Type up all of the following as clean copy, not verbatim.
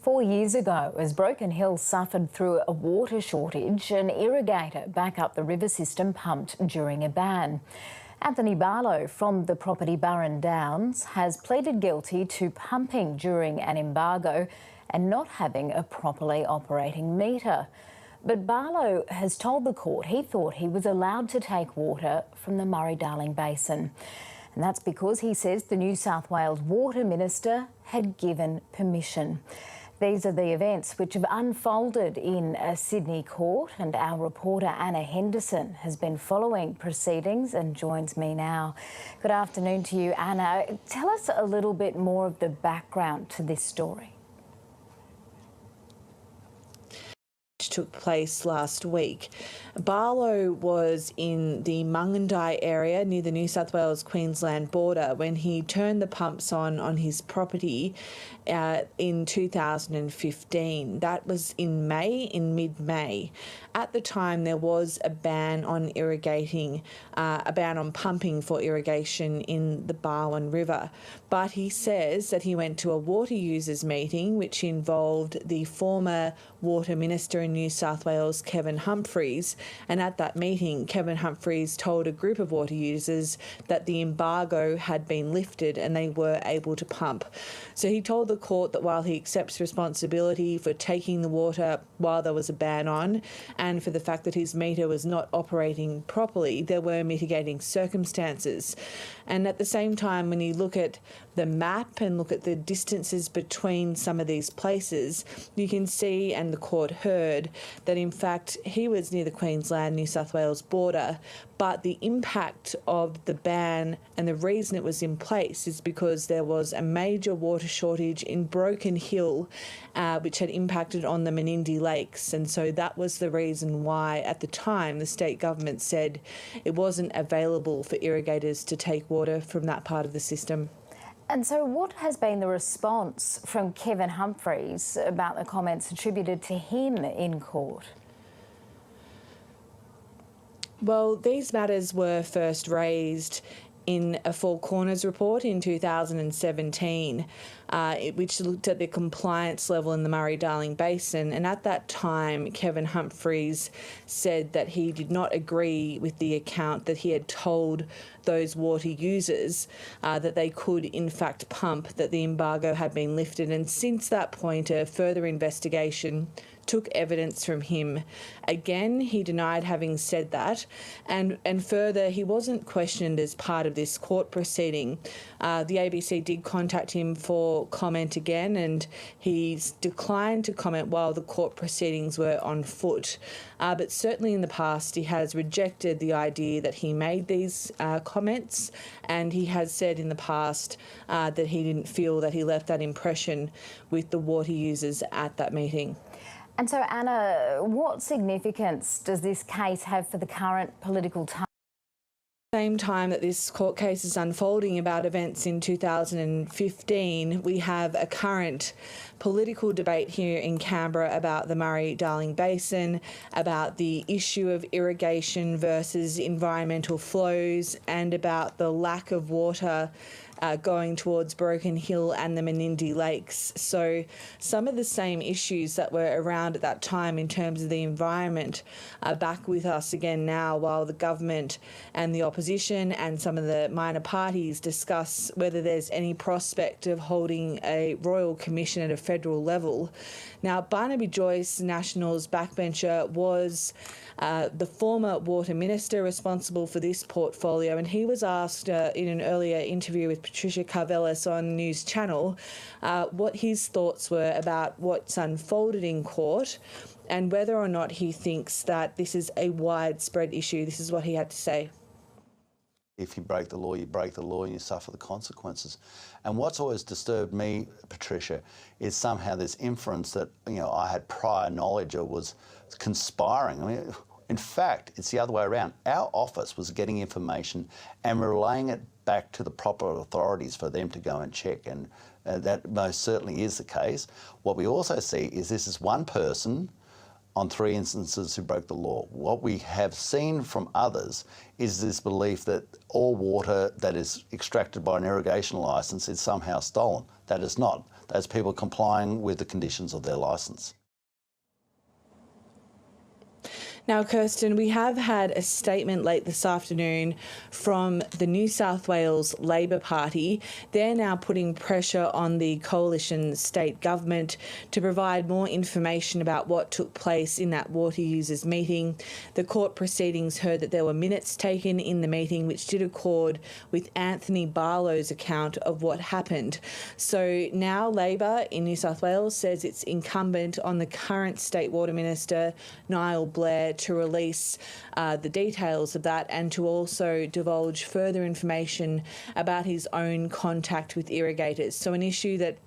4 years ago, as Broken Hill suffered through a water shortage, an irrigator back up the river system pumped during a ban. Anthony Barlow from the property Burren Downs has pleaded guilty to pumping during an embargo and not having a properly operating meter. But Barlow has told the court he thought he was allowed to take water from the Murray-Darling Basin. And that's because he says the New South Wales Water Minister had given permission. These are the events which have unfolded in a Sydney court, and our reporter Anna Henderson has been following proceedings and joins me now. Good afternoon to you, Anna. Tell us a little bit more of the background to this story. Took place last week. Barlow was in the Mungandai area near the New South Wales-Queensland border when he turned the pumps on his property in 2015. That was in mid-May. At the time, there was a ban on irrigating, a ban on pumping for irrigation in the Barwon River. But he says that he went to a water users meeting which involved the former Water Minister in New South Wales, Kevin Humphries, and at that meeting, Kevin Humphries told a group of water users that the embargo had been lifted and they were able to pump. So he told the court that while he accepts responsibility for taking the water while there was a ban on, and for the fact that his meter was not operating properly, there were mitigating circumstances. And at the same time, when you look at the map and look at the distances between some of these places, you can see, and the court heard, that in fact he was near the Queensland-New South Wales border, but the impact of the ban and the reason it was in place is because there was a major water shortage in Broken Hill, which had impacted on the Menindee Lakes. And so that was the reason why, at the time, the state government said it wasn't available for irrigators to take water from that part of the system. And so what has been the response from Kevin Humphries about the comments attributed to him in court? Well, these matters were first raised in a Four Corners report in 2017, which looked at the compliance level in the Murray-Darling Basin. And at that time, Kevin Humphries said that he did not agree with the account that he had told those water users that they could in fact pump, that the embargo had been lifted. And since that point, a further investigation took evidence from him. Again, he denied having said that, and further, he wasn't questioned as part of this court proceeding. The ABC did contact him for comment again, and he declined to comment while the court proceedings were on foot. But certainly in the past, he has rejected the idea that he made these comments, and he has said in the past that he didn't feel that he left that impression with the water users at that meeting. And so, Anna, what significance does this case have for the current political time? Same time that this court case is unfolding about events in 2015, we have a current political debate here in Canberra about the Murray-Darling Basin, about the issue of irrigation versus environmental flows, and about the lack of water going towards Broken Hill and the Menindee Lakes. So some of the same issues that were around at that time in terms of the environment are back with us again now, while the government and the opposition and some of the minor parties discuss whether there's any prospect of holding a royal commission at a federal level. Now, Barnaby Joyce, Nationals backbencher, was the former water minister responsible for this portfolio, and he was asked in an earlier interview with Patricia Carvelis on News Channel what his thoughts were about what's unfolded in court and whether or not he thinks that this is a widespread issue. This is what he had to say. If you break the law, you break the law and you suffer the consequences. And what's always disturbed me, Patricia, is somehow this inference that, I had prior knowledge or was conspiring. I mean, in fact, it's the other way around. Our office was getting information and relaying it back to the proper authorities for them to go and check, and that most certainly is the case. What we also see is this is one person on 3 instances who broke the law. What we have seen from others is this belief that all water that is extracted by an irrigation licence is somehow stolen. That is not. those people complying with the conditions of their licence. Now, Kirsten, we have had a statement late this afternoon from the New South Wales Labor Party. They're now putting pressure on the coalition state government to provide more information about what took place in that water users meeting. The court proceedings heard that there were minutes taken in the meeting which did accord with Anthony Barlow's account of what happened. So now Labor in New South Wales says it's incumbent on the current State Water Minister, Niall Blair, to release the details of that and to also divulge further information about his own contact with irrigators. So an issue that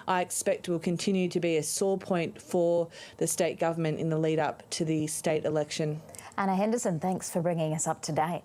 I expect will continue to be a sore point for the state government in the lead up to the state election. Anna Henderson, thanks for bringing us up to date.